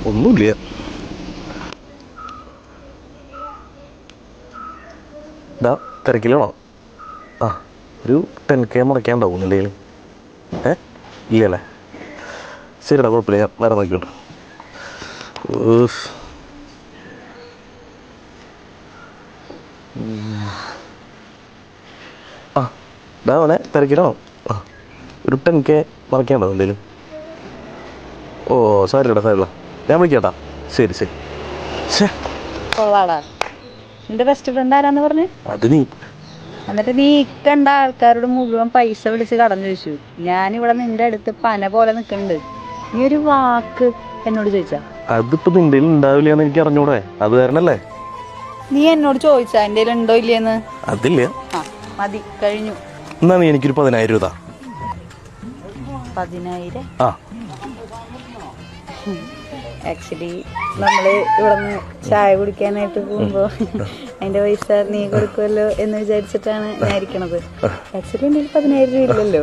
ഒന്നുമില്ല. തിരക്കിലാണോ? ആ, ഒരു 10K മുടക്കാണ്ടാവും എൻ്റെ കയ്യിൽ. ഇല്ലല്ലേ? ശരിടാ, കുഴപ്പമില്ല, ഞാൻ വേറെ നോക്കിക്കോട്ടെ. ആ അവനെ തിരക്കിലാണോ? ആ, ഒരു 10K മുടക്കാണ്ടാവും എന്തെങ്കിലും. ഓ സാരിടാ, ഞാൻ വിളിക്കാട്ടാ. ശരി ശരി. കൊള്ളാടാ. നിന്റെ ബെസ്റ്റ് ഫ്രണ്ട് ആരാന്ന് പറഞ്ഞു? അത് നീ. എന്നിട്ട് നീ കണ്ട ആൾക്കാരോട് മുഴുവൻ പൈസ വിളിച്ച് കടം ചോദിച്ചു. ഞാനിവിടെ നിന്റെ അടുത്ത് പന പോലെ നിൽക്കുന്നുണ്ട്. നീ ഒരു വാക്ക് എന്നോട് ചോദിച്ചാ? അതിപ്പോ നിന്റെ ഉണ്ടാവില്ലെന്ന് എനിക്ക് അറിഞ്ഞൂടെ, അത് കാരണല്ലേ. നീ എന്നോട് ചോദിച്ചാ എന്റെ ഉണ്ടോ ഇല്ലേന്ന്? അതില്ല. ആ മതി, കഴിഞ്ഞു. എന്നാ നീ എനിക്കൊരു 10,000 രൂപ. 10,000? ആ, ആക്ച്വലി നമ്മള് ഇവിടുന്ന് ചായ കുടിക്കാനായിട്ട് പോകുമ്പോ അതിന്റെ പൈസ നീ കൊടുക്കുമല്ലോ എന്ന് വിചാരിച്ചിട്ടാണ് ഞാൻ ഇരിക്കണത്. ആക്ച്വലി എന്റെ 10,000 രൂപ ഇല്ലല്ലോ.